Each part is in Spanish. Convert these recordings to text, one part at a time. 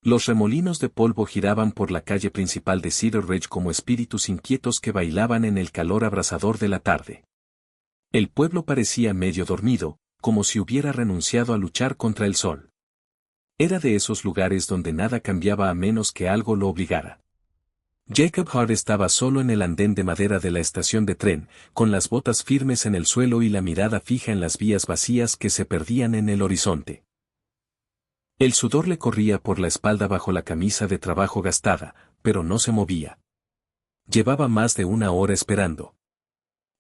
Los remolinos de polvo giraban por la calle principal de Cedar Ridge como espíritus inquietos que bailaban en el calor abrasador de la tarde. El pueblo parecía medio dormido, como si hubiera renunciado a luchar contra el sol. Era de esos lugares donde nada cambiaba a menos que algo lo obligara. Jacob Hart estaba solo en el andén de madera de la estación de tren, con las botas firmes en el suelo y la mirada fija en las vías vacías que se perdían en el horizonte. El sudor le corría por la espalda bajo la camisa de trabajo gastada, pero no se movía. Llevaba más de una hora esperando.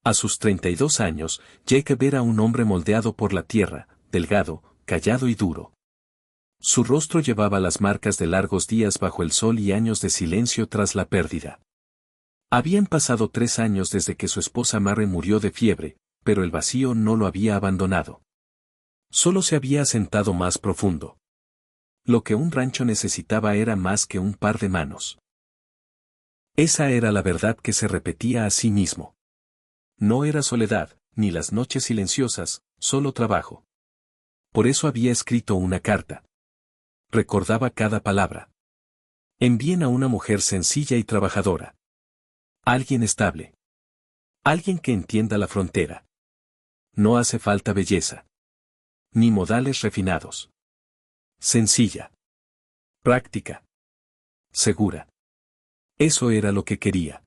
A sus 32 años, Jacob era un hombre moldeado por la tierra, delgado, callado y duro. Su rostro llevaba las marcas de largos días bajo el sol y años de silencio tras la pérdida. Habían pasado 3 años desde que su esposa Mary murió de fiebre, pero el vacío no lo había abandonado. Solo se había asentado más profundo. Lo que un rancho necesitaba era más que un par de manos. Esa era la verdad que se repetía a sí mismo. No era soledad, ni las noches silenciosas, solo trabajo. Por eso había escrito una carta. Recordaba cada palabra. Envíen a una mujer sencilla y trabajadora. Alguien estable. Alguien que entienda la frontera. No hace falta belleza. Ni modales refinados. Sencilla. Práctica. Segura. Eso era lo que quería.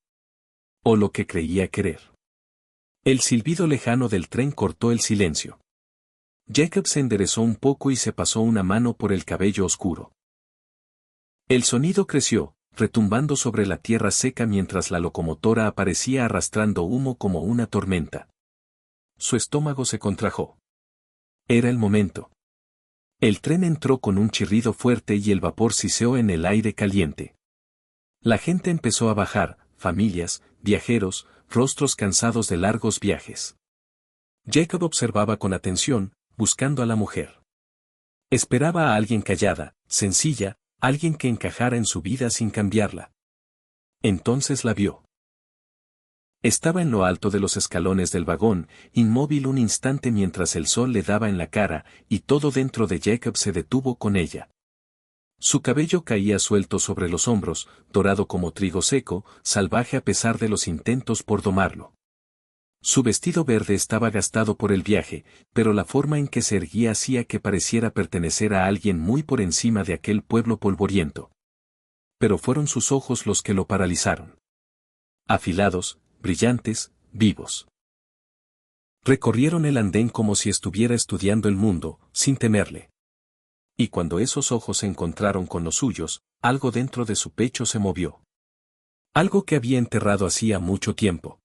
O lo que creía querer. El silbido lejano del tren cortó el silencio. Jacob se enderezó un poco y se pasó una mano por el cabello oscuro. El sonido creció, retumbando sobre la tierra seca mientras la locomotora aparecía arrastrando humo como una tormenta. Su estómago se contrajo. Era el momento. El tren entró con un chirrido fuerte y el vapor siseó en el aire caliente. La gente empezó a bajar, familias, viajeros, rostros cansados de largos viajes. Jacob observaba con atención, buscando a la mujer. Esperaba a alguien callada, sencilla, alguien que encajara en su vida sin cambiarla. Entonces la vio. Estaba en lo alto de los escalones del vagón, inmóvil un instante mientras el sol le daba en la cara, y todo dentro de Jacob se detuvo con ella. Su cabello caía suelto sobre los hombros, dorado como trigo seco, salvaje a pesar de los intentos por domarlo. Su vestido verde estaba gastado por el viaje, pero la forma en que se erguía hacía que pareciera pertenecer a alguien muy por encima de aquel pueblo polvoriento. Pero fueron sus ojos los que lo paralizaron. Afilados, brillantes, vivos. Recorrieron el andén como si estuviera estudiando el mundo, sin temerle. Y cuando esos ojos se encontraron con los suyos, algo dentro de su pecho se movió. Algo que había enterrado hacía mucho tiempo.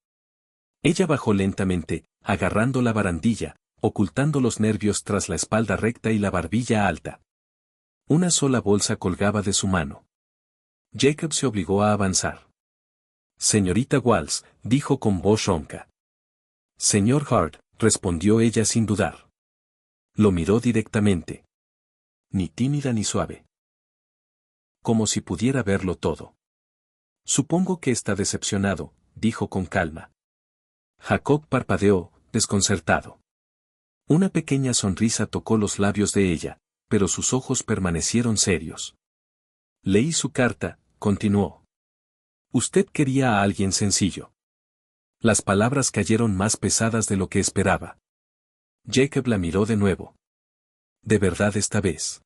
Ella bajó lentamente, agarrando la barandilla, ocultando los nervios tras la espalda recta y la barbilla alta. Una sola bolsa colgaba de su mano. Jacob se obligó a avanzar. Señorita Walsh, dijo con voz ronca. Señor Hart, respondió ella sin dudar. Lo miró directamente. Ni tímida ni suave. Como si pudiera verlo todo. Supongo que está decepcionado, dijo con calma. Jacob parpadeó, desconcertado. Una pequeña sonrisa tocó los labios de ella, pero sus ojos permanecieron serios. Leí su carta, continuó. Usted quería a alguien sencillo. Las palabras cayeron más pesadas de lo que esperaba. Jacob la miró de nuevo. De verdad esta vez.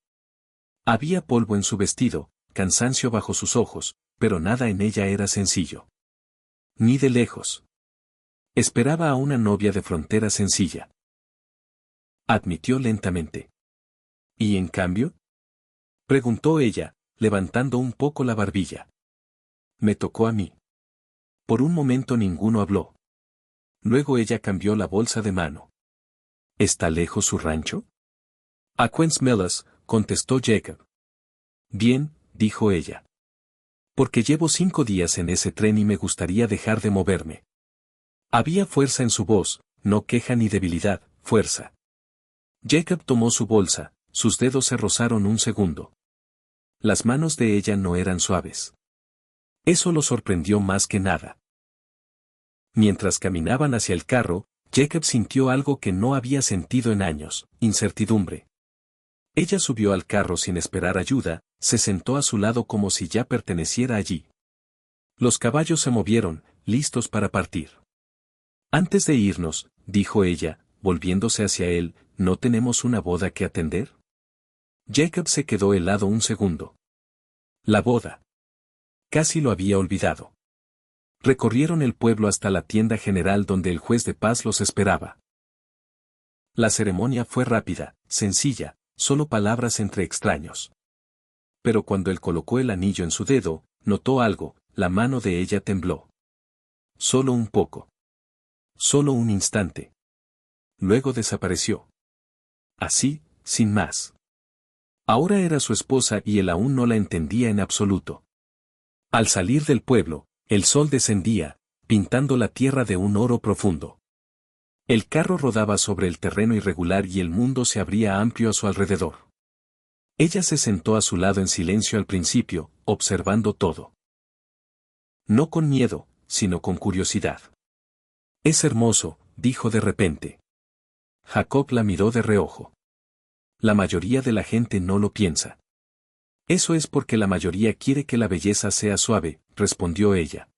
Había polvo en su vestido, cansancio bajo sus ojos, pero nada en ella era sencillo. Ni de lejos. Esperaba a una novia de frontera sencilla. Admitió lentamente. ¿Y en cambio? Preguntó ella, levantando un poco la barbilla. Me tocó a mí. Por un momento ninguno habló. Luego ella cambió la bolsa de mano. ¿Está lejos su rancho? A Queens Millas, contestó Jacob. Bien, dijo ella. Porque llevo 5 días en ese tren y me gustaría dejar de moverme. Había fuerza en su voz, no queja ni debilidad, fuerza. Jacob tomó su bolsa, sus dedos se rozaron un segundo. Las manos de ella no eran suaves. Eso lo sorprendió más que nada. Mientras caminaban hacia el carro, Jacob sintió algo que no había sentido en años, incertidumbre. Ella subió al carro sin esperar ayuda, Se sentó a su lado como si ya perteneciera allí. Los caballos se movieron, listos para partir. Antes de irnos, dijo ella, volviéndose hacia él, ¿no tenemos una boda que atender? Jacob se quedó helado un segundo. La boda. Casi lo había olvidado. Recorrieron el pueblo hasta la tienda general donde el juez de paz los esperaba. La ceremonia fue rápida, sencilla, solo palabras entre extraños. Pero cuando él colocó el anillo en su dedo, notó algo, la mano de ella tembló. Solo un poco. Solo un instante. Luego desapareció. Así, sin más. Ahora era su esposa y él aún no la entendía en absoluto. Al salir del pueblo, el sol descendía, pintando la tierra de un oro profundo. El carro rodaba sobre el terreno irregular y el mundo se abría amplio a su alrededor. Ella se sentó a su lado en silencio al principio, observando todo. No con miedo, sino con curiosidad. Es hermoso, dijo de repente. Jacob la miró de reojo. La mayoría de la gente no lo piensa. Eso es porque la mayoría quiere que la belleza sea suave, respondió ella.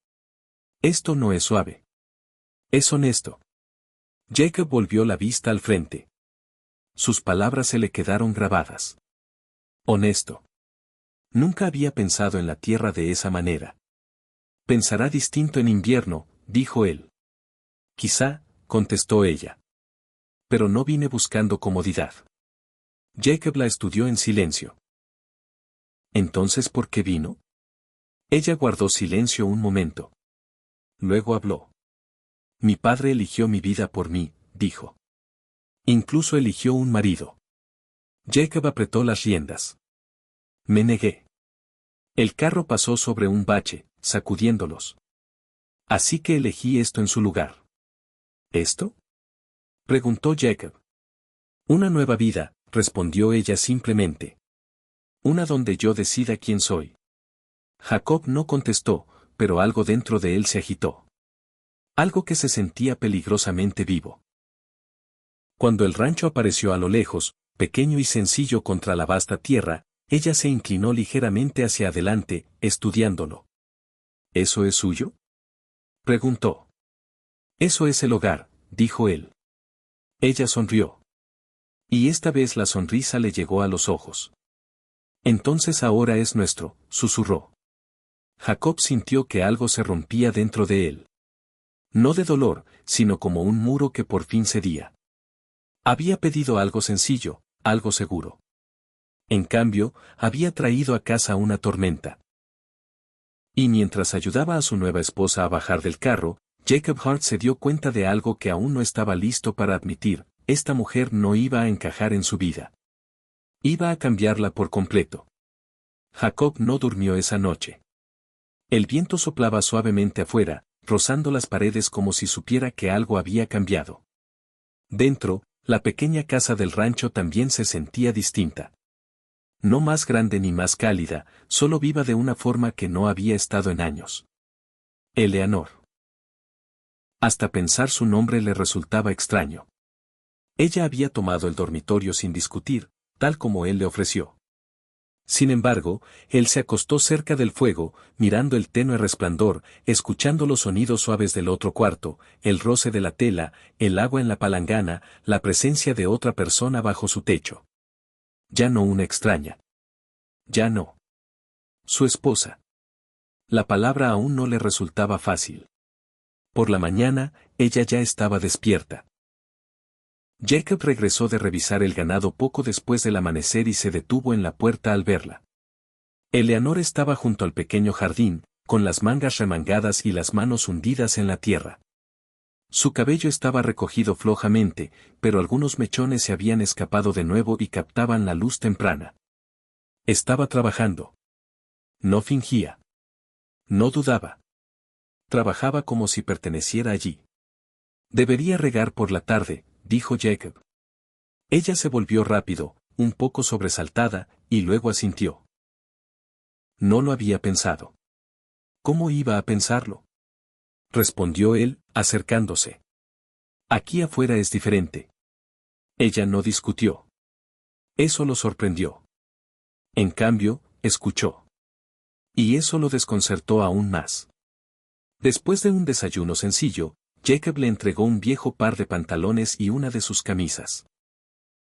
Esto no es suave. Es honesto. Jacob volvió la vista al frente. Sus palabras se le quedaron grabadas. Honesto. Nunca había pensado en la tierra de esa manera. Pensará distinto en invierno, dijo él. Quizá, contestó ella. Pero no vine buscando comodidad. Jacob la estudió en silencio. ¿Entonces por qué vino? Ella guardó silencio un momento. Luego habló. Mi padre eligió mi vida por mí, dijo. Incluso eligió un marido. Jacob apretó las riendas. Me negué. El carro pasó sobre un bache, sacudiéndolos. Así que elegí esto en su lugar. ¿Esto? Preguntó Jacob. Una nueva vida, respondió ella simplemente. Una donde yo decida quién soy. Jacob no contestó, pero algo dentro de él se agitó. Algo que se sentía peligrosamente vivo. Cuando el rancho apareció a lo lejos, pequeño y sencillo contra la vasta tierra, ella se inclinó ligeramente hacia adelante, estudiándolo. ¿Eso es suyo? Preguntó. Eso es el hogar, dijo él. Ella sonrió. Y esta vez la sonrisa le llegó a los ojos. Entonces ahora es nuestro, susurró. Jacob sintió que algo se rompía dentro de él. No de dolor, sino como un muro que por fin cedía. Había pedido algo sencillo, algo seguro. En cambio, había traído a casa una tormenta. Y mientras ayudaba a su nueva esposa a bajar del carro, Jacob Hart se dio cuenta de algo que aún no estaba listo para admitir: esta mujer no iba a encajar en su vida. Iba a cambiarla por completo. Jacob no durmió esa noche. El viento soplaba suavemente afuera, rozando las paredes como si supiera que algo había cambiado. Dentro, la pequeña casa del rancho también se sentía distinta. No más grande ni más cálida, solo viva de una forma que no había estado en años. Eleanor. Hasta pensar su nombre le resultaba extraño. Ella había tomado el dormitorio sin discutir, tal como él le ofreció. Sin embargo, él se acostó cerca del fuego, mirando el tenue resplandor, escuchando los sonidos suaves del otro cuarto, el roce de la tela, el agua en la palangana, la presencia de otra persona bajo su techo. Ya no una extraña. Ya no. Su esposa. La palabra aún no le resultaba fácil. Por la mañana, ella ya estaba despierta. Jacob regresó de revisar el ganado poco después del amanecer y se detuvo en la puerta al verla. Eleanor estaba junto al pequeño jardín, con las mangas remangadas y las manos hundidas en la tierra. Su cabello estaba recogido flojamente, pero algunos mechones se habían escapado de nuevo y captaban la luz temprana. Estaba trabajando. No fingía. No dudaba. Trabajaba como si perteneciera allí. Debería regar por la tarde, dijo Jacob. Ella se volvió rápido, un poco sobresaltada, y luego asintió. No lo había pensado. ¿Cómo iba a pensarlo? Respondió él, acercándose. Aquí afuera es diferente. Ella no discutió. Eso lo sorprendió. En cambio, escuchó. Y eso lo desconcertó aún más. Después de un desayuno sencillo, Jacob le entregó un viejo par de pantalones y una de sus camisas.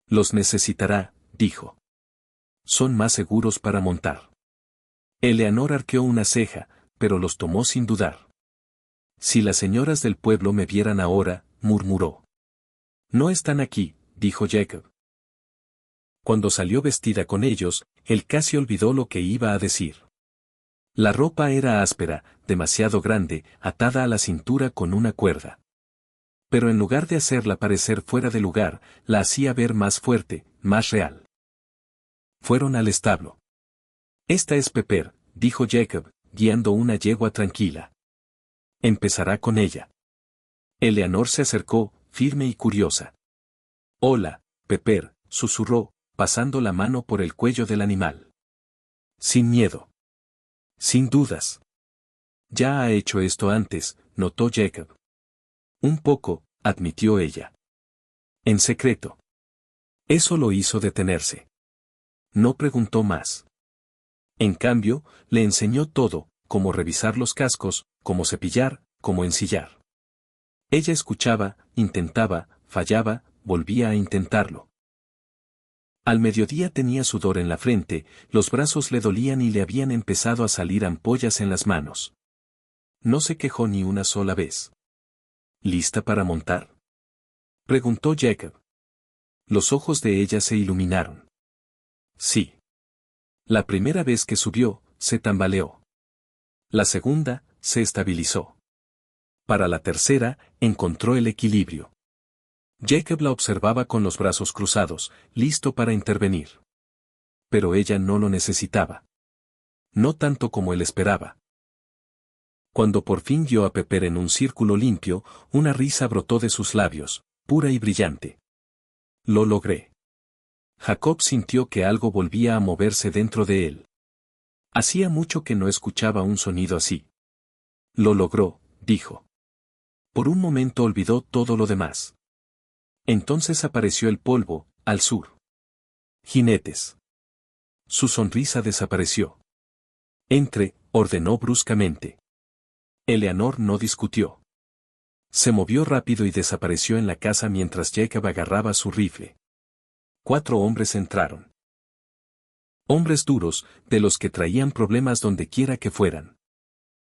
Los necesitará, dijo. Son más seguros para montar. Eleanor arqueó una ceja, pero los tomó sin dudar. Si las señoras del pueblo me vieran ahora, murmuró. No están aquí, dijo Jacob. Cuando salió vestida con ellos, él casi olvidó lo que iba a decir. La ropa era áspera, demasiado grande, atada a la cintura con una cuerda. Pero en lugar de hacerla parecer fuera de lugar, la hacía ver más fuerte, más real. Fueron al establo. Esta es Pepper, dijo Jacob, guiando una yegua tranquila. Empezará con ella. Eleanor se acercó, firme y curiosa. Hola, Pepper, susurró, pasando la mano por el cuello del animal. Sin miedo. Sin dudas. Ya ha hecho esto antes, notó Jacob. Un poco, admitió ella. En secreto. Eso lo hizo detenerse. No preguntó más. En cambio, le enseñó todo, cómo revisar los cascos, cómo cepillar, cómo ensillar. Ella escuchaba, intentaba, fallaba, volvía a intentarlo. Al mediodía tenía sudor en la frente, los brazos le dolían y le habían empezado a salir ampollas en las manos. No se quejó ni una sola vez. ¿Lista para montar?, preguntó Jacob. Los ojos de ella se iluminaron. Sí. La primera vez que subió, se tambaleó. La segunda, se estabilizó. Para la tercera, encontró el equilibrio. Jacob la observaba con los brazos cruzados, listo para intervenir. Pero ella no lo necesitaba. No tanto como él esperaba. Cuando por fin vio a Pepper en un círculo limpio, una risa brotó de sus labios, pura y brillante. Lo logré. Jacob sintió que algo volvía a moverse dentro de él. Hacía mucho que no escuchaba un sonido así. Lo logró, dijo. Por un momento olvidó todo lo demás. Entonces apareció el polvo, al sur. Jinetes. Su sonrisa desapareció. Entre, ordenó bruscamente. Eleanor no discutió. Se movió rápido y desapareció en la casa mientras Jacob agarraba su rifle. 4 hombres entraron. Hombres duros, de los que traían problemas donde quiera que fueran.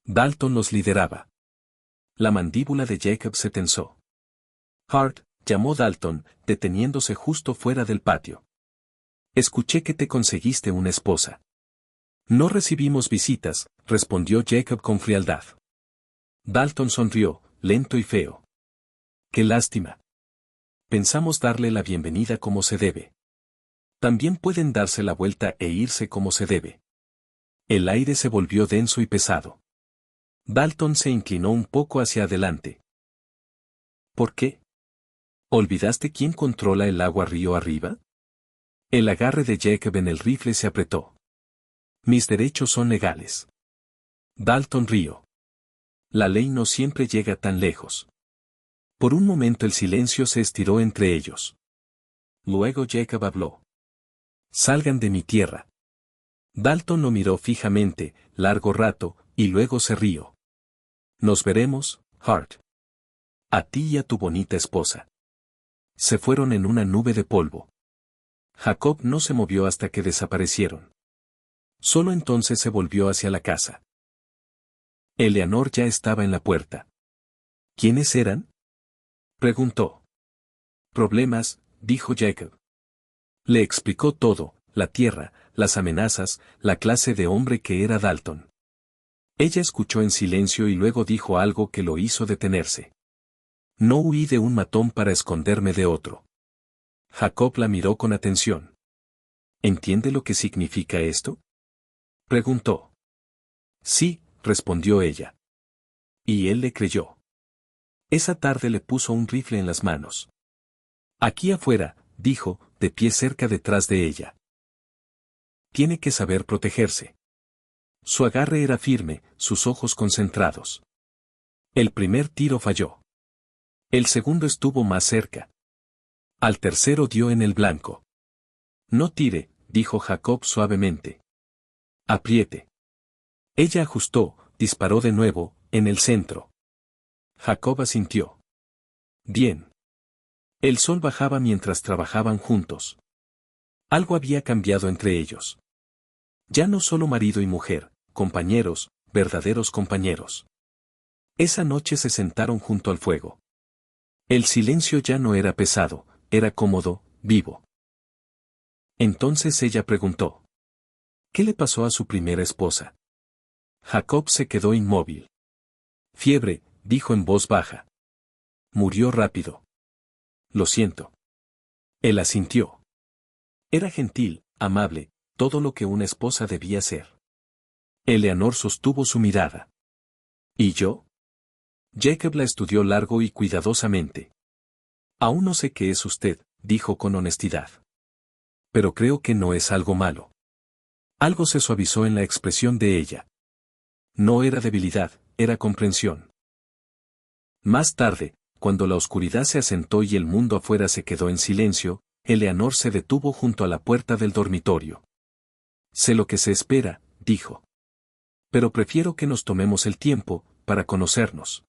Dalton los lideraba. La mandíbula de Jacob se tensó. Hart, llamó Dalton, deteniéndose justo fuera del patio. Escuché que te conseguiste una esposa. No recibimos visitas, respondió Jacob con frialdad. Dalton sonrió, lento y feo. Qué lástima. Pensamos darle la bienvenida como se debe. También pueden darse la vuelta e irse como se debe. El aire se volvió denso y pesado. Dalton se inclinó un poco hacia adelante. ¿Por qué? ¿Olvidaste quién controla el agua río arriba? El agarre de Jacob en el rifle se apretó. Mis derechos son legales. Dalton rió. La ley no siempre llega tan lejos. Por un momento el silencio se estiró entre ellos. Luego Jacob habló. Salgan de mi tierra. Dalton lo miró fijamente, largo rato, y luego se rió. Nos veremos, Hart. A ti y a tu bonita esposa. Se fueron en una nube de polvo. Jacob no se movió hasta que desaparecieron. Solo entonces se volvió hacia la casa. Eleanor ya estaba en la puerta. ¿Quiénes eran?, preguntó. Problemas, dijo Jacob. Le explicó todo, la tierra, las amenazas, la clase de hombre que era Dalton. Ella escuchó en silencio y luego dijo algo que lo hizo detenerse. No huí de un matón para esconderme de otro. Jacob la miró con atención. ¿Entiende lo que significa esto?, preguntó. Sí, respondió ella. Y él le creyó. Esa tarde le puso un rifle en las manos. Aquí afuera, dijo, de pie cerca detrás de ella. Tiene que saber protegerse. Su agarre era firme, sus ojos concentrados. El primer tiro falló. El segundo estuvo más cerca. Al tercero dio en el blanco. No tire, dijo Jacob suavemente. Apriete. Ella ajustó, disparó de nuevo, en el centro. Jacob asintió. Bien. El sol bajaba mientras trabajaban juntos. Algo había cambiado entre ellos. Ya no solo marido y mujer, compañeros, verdaderos compañeros. Esa noche se sentaron junto al fuego. El silencio ya no era pesado, era cómodo, vivo. Entonces ella preguntó. ¿Qué le pasó a su primera esposa? Jacob se quedó inmóvil. Fiebre, dijo en voz baja. Murió rápido. Lo siento. Él asintió. Era gentil, amable, todo lo que una esposa debía ser. Eleanor sostuvo su mirada. ¿Y yo? Jacob la estudió largo y cuidadosamente. Aún no sé qué es usted, dijo con honestidad. Pero creo que no es algo malo. Algo se suavizó en la expresión de ella. No era debilidad, era comprensión. Más tarde, cuando la oscuridad se asentó y el mundo afuera se quedó en silencio, Eleanor se detuvo junto a la puerta del dormitorio. Sé lo que se espera, dijo. Pero prefiero que nos tomemos el tiempo, para conocernos.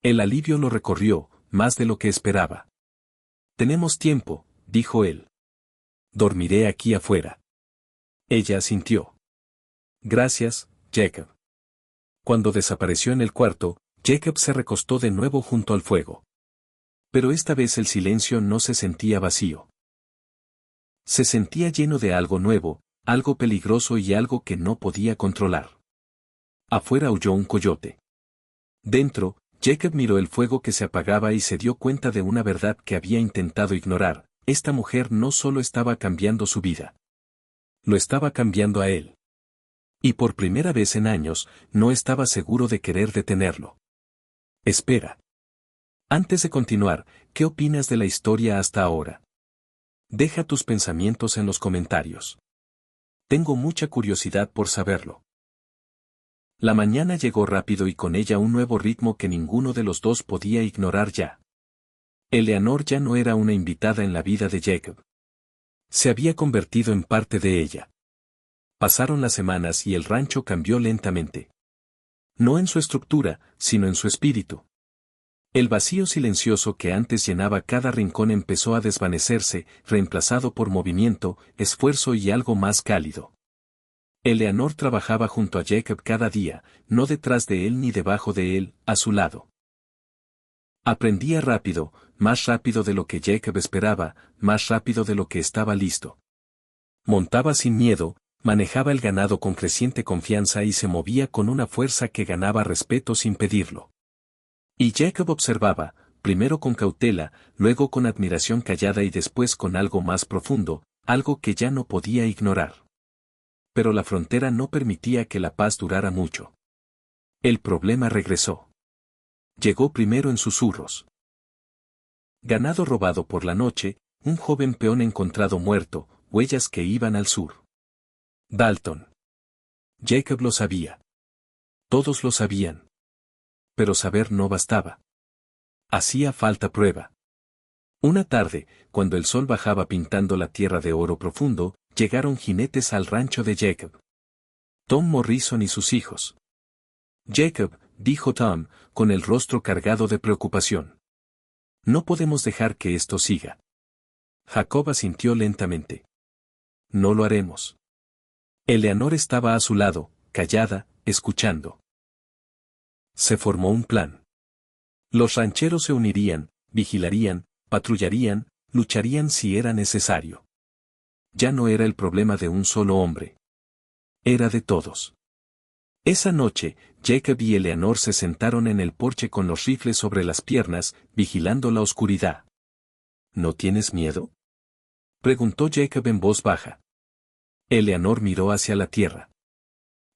El alivio lo recorrió, más de lo que esperaba. Tenemos tiempo, dijo él. Dormiré aquí afuera. Ella asintió. Gracias, Jacob. Cuando desapareció en el cuarto, Jacob se recostó de nuevo junto al fuego. Pero esta vez el silencio no se sentía vacío. Se sentía lleno de algo nuevo, algo peligroso y algo que no podía controlar. Afuera aulló un coyote. Dentro, Jacob miró el fuego que se apagaba y se dio cuenta de una verdad que había intentado ignorar. Esta mujer no solo estaba cambiando su vida. Lo estaba cambiando a él. Y por primera vez en años, no estaba seguro de querer detenerlo. Espera. Antes de continuar, ¿qué opinas de la historia hasta ahora? Deja tus pensamientos en los comentarios. Tengo mucha curiosidad por saberlo. La mañana llegó rápido y con ella un nuevo ritmo que ninguno de los dos podía ignorar ya. Eleanor ya no era una invitada en la vida de Jacob. Se había convertido en parte de ella. Pasaron las semanas y el rancho cambió lentamente. No en su estructura, sino en su espíritu. El vacío silencioso que antes llenaba cada rincón empezó a desvanecerse, reemplazado por movimiento, esfuerzo y algo más cálido. Eleanor trabajaba junto a Jacob cada día, no detrás de él ni debajo de él, a su lado. Aprendía rápido, más rápido de lo que Jacob esperaba, más rápido de lo que estaba listo. Montaba sin miedo, manejaba el ganado con creciente confianza y se movía con una fuerza que ganaba respeto sin pedirlo. Y Jacob observaba, primero con cautela, luego con admiración callada y después con algo más profundo, algo que ya no podía ignorar. Pero la frontera no permitía que la paz durara mucho. El problema regresó. Llegó primero en susurros. Ganado robado por la noche, un joven peón encontrado muerto, huellas que iban al sur. Dalton. Jacob lo sabía. Todos lo sabían. Pero saber no bastaba. Hacía falta prueba. Una tarde, cuando el sol bajaba pintando la tierra de oro profundo, llegaron jinetes al rancho de Jacob. Tom Morrison y sus hijos. Jacob, dijo Tom, con el rostro cargado de preocupación. No podemos dejar que esto siga. Jacob asintió lentamente. No lo haremos. Eleanor estaba a su lado, callada, escuchando. Se formó un plan. Los rancheros se unirían, vigilarían, patrullarían, lucharían si era necesario. Ya no era el problema de un solo hombre. Era de todos. Esa noche, Jacob y Eleanor se sentaron en el porche con los rifles sobre las piernas, vigilando la oscuridad. ¿No tienes miedo?, preguntó Jacob en voz baja. Eleanor miró hacia la tierra.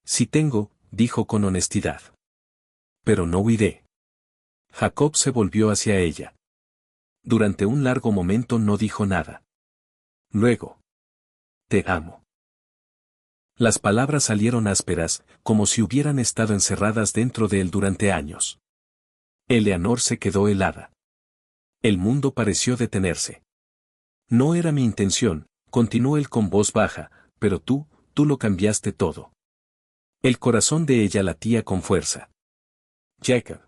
Sí tengo, dijo con honestidad. Pero no huiré. Jacob se volvió hacia ella. Durante un largo momento no dijo nada. Luego. Te amo. Las palabras salieron ásperas, como si hubieran estado encerradas dentro de él durante años. Eleanor se quedó helada. El mundo pareció detenerse. No era mi intención, continuó él con voz baja, pero tú, tú lo cambiaste todo. El corazón de ella latía con fuerza. Jacob.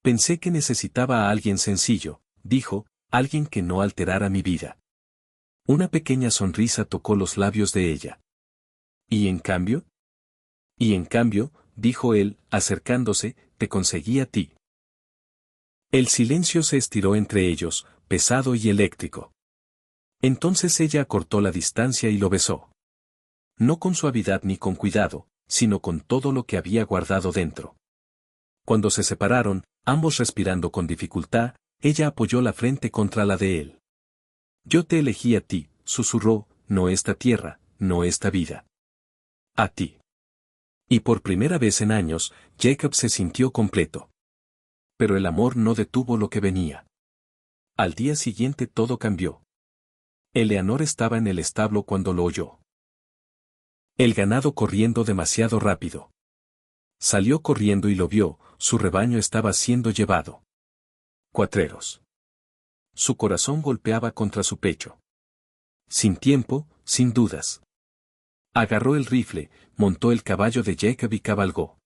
Pensé que necesitaba a alguien sencillo, dijo, alguien que no alterara mi vida. Una pequeña sonrisa tocó los labios de ella. ¿Y en cambio? Y en cambio, dijo él, acercándose, te conseguí a ti. El silencio se estiró entre ellos, pesado y eléctrico. Entonces ella acortó la distancia y lo besó. No con suavidad ni con cuidado, sino con todo lo que había guardado dentro. Cuando se separaron, ambos respirando con dificultad, ella apoyó la frente contra la de él. Yo te elegí a ti, susurró, no esta tierra, no esta vida. A ti. Y por primera vez en años, Jacob se sintió completo. Pero el amor no detuvo lo que venía. Al día siguiente todo cambió. Eleanor estaba en el establo cuando lo oyó. El ganado corriendo demasiado rápido. Salió corriendo y lo vio, su rebaño estaba siendo llevado. Cuatreros. Su corazón golpeaba contra su pecho. Sin tiempo, sin dudas. Agarró el rifle, montó el caballo de Jacob y cabalgó.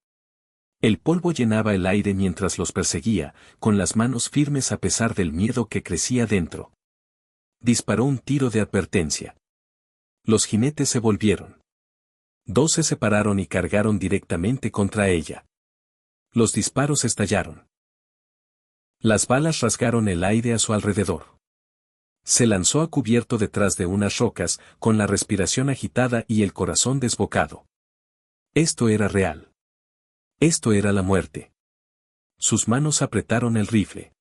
El polvo llenaba el aire mientras los perseguía, con las manos firmes a pesar del miedo que crecía dentro. Disparó un tiro de advertencia. Los jinetes se volvieron. Dos se separaron y cargaron directamente contra ella. Los disparos estallaron. Las balas rasgaron el aire a su alrededor. Se lanzó a cubierto detrás de unas rocas, con la respiración agitada y el corazón desbocado. Esto era real. Esto era la muerte. Sus manos apretaron el rifle.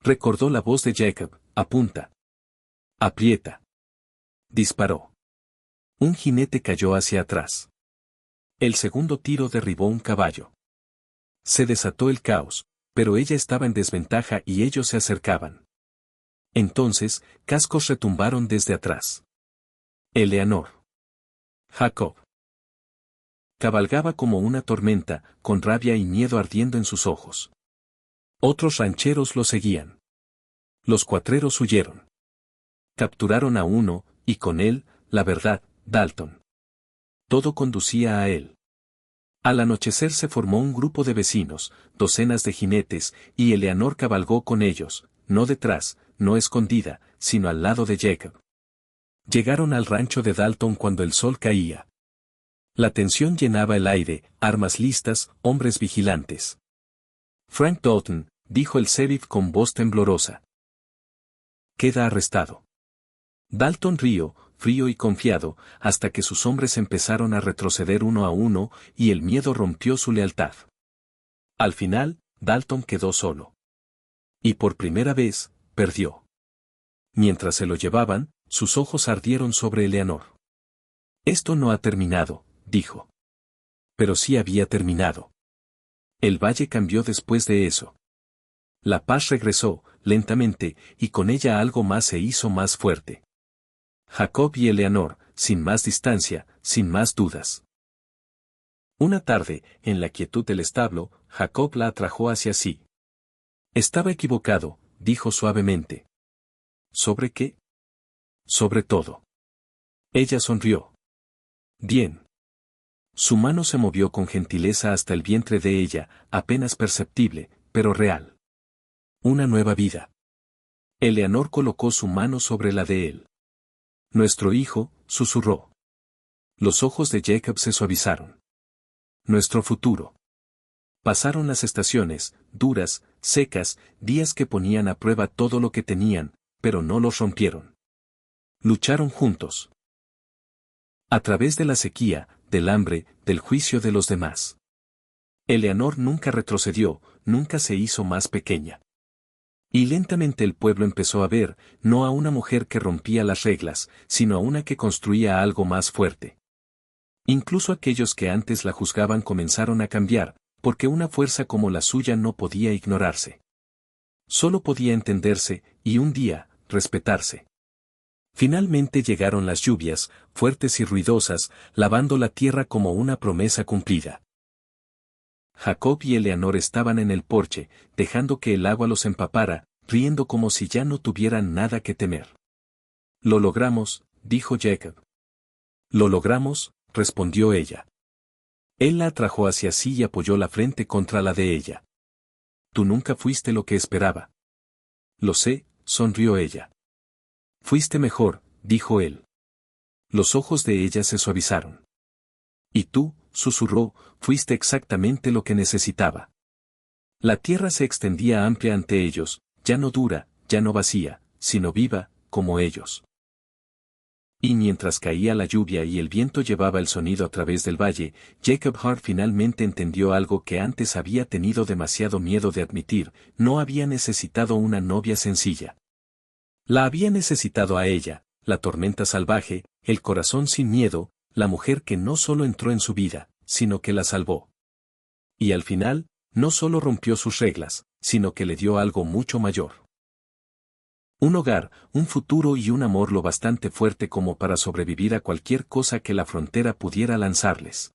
Recordó la voz de Jacob, apunta. Aprieta. Disparó. Un jinete cayó hacia atrás. El segundo tiro derribó un caballo. Se desató el caos, pero ella estaba en desventaja y ellos se acercaban. Entonces, cascos retumbaron desde atrás. Eleanor. Jacob. Cabalgaba como una tormenta, con rabia y miedo ardiendo en sus ojos. Otros rancheros lo seguían. Los cuatreros huyeron. Capturaron a uno, y con él, la verdad, Dalton. Todo conducía a él. Al anochecer se formó un grupo de vecinos, docenas de jinetes, y Eleanor cabalgó con ellos, no detrás, no escondida, sino al lado de Jacob. Llegaron al rancho de Dalton cuando el sol caía. La tensión llenaba el aire, armas listas, hombres vigilantes. Frank Dalton, dijo el sheriff con voz temblorosa. Queda arrestado. Dalton rió, frío y confiado, hasta que sus hombres empezaron a retroceder uno a uno, y el miedo rompió su lealtad. Al final, Dalton quedó solo. Y por primera vez, perdió. Mientras se lo llevaban, sus ojos ardieron sobre Eleanor. Esto no ha terminado, dijo. Pero sí había terminado. El valle cambió después de eso. La paz regresó, lentamente, y con ella algo más se hizo más fuerte. Jacob y Eleanor, sin más distancia, sin más dudas. Una tarde, en la quietud del establo, Jacob la atrajo hacia sí. Estaba equivocado, dijo suavemente. ¿Sobre qué? Sobre todo. Ella sonrió. Bien. Su mano se movió con gentileza hasta el vientre de ella, apenas perceptible, pero real. Una nueva vida. Eleanor colocó su mano sobre la de él. Nuestro hijo, susurró. Los ojos de Jacob se suavizaron. Nuestro futuro. Pasaron las estaciones, duras, secas, días que ponían a prueba todo lo que tenían, pero no los rompieron. Lucharon juntos. A través de la sequía, del hambre, del juicio de los demás. Eleanor nunca retrocedió, nunca se hizo más pequeña. Y lentamente el pueblo empezó a ver, no a una mujer que rompía las reglas, sino a una que construía algo más fuerte. Incluso aquellos que antes la juzgaban comenzaron a cambiar, porque una fuerza como la suya no podía ignorarse. Solo podía entenderse, y un día, respetarse. Finalmente llegaron las lluvias, fuertes y ruidosas, lavando la tierra como una promesa cumplida. Jacob y Eleanor estaban en el porche, dejando que el agua los empapara, riendo como si ya no tuvieran nada que temer. Lo logramos, dijo Jacob. Lo logramos, respondió ella. Él la atrajo hacia sí y apoyó la frente contra la de ella. Tú nunca fuiste lo que esperaba. Lo sé, sonrió ella. Fuiste mejor, dijo él. Los ojos de ella se suavizaron. Y tú, susurró, fuiste exactamente lo que necesitaba. La tierra se extendía amplia ante ellos, ya no dura, ya no vacía, sino viva, como ellos. Y mientras caía la lluvia y el viento llevaba el sonido a través del valle, Jacob Hart finalmente entendió algo que antes había tenido demasiado miedo de admitir: no había necesitado una novia sencilla. La había necesitado a ella, la tormenta salvaje, el corazón sin miedo, la mujer que no solo entró en su vida, sino que la salvó. Y al final, no solo rompió sus reglas, sino que le dio algo mucho mayor. Un hogar, un futuro y un amor lo bastante fuerte como para sobrevivir a cualquier cosa que la frontera pudiera lanzarles.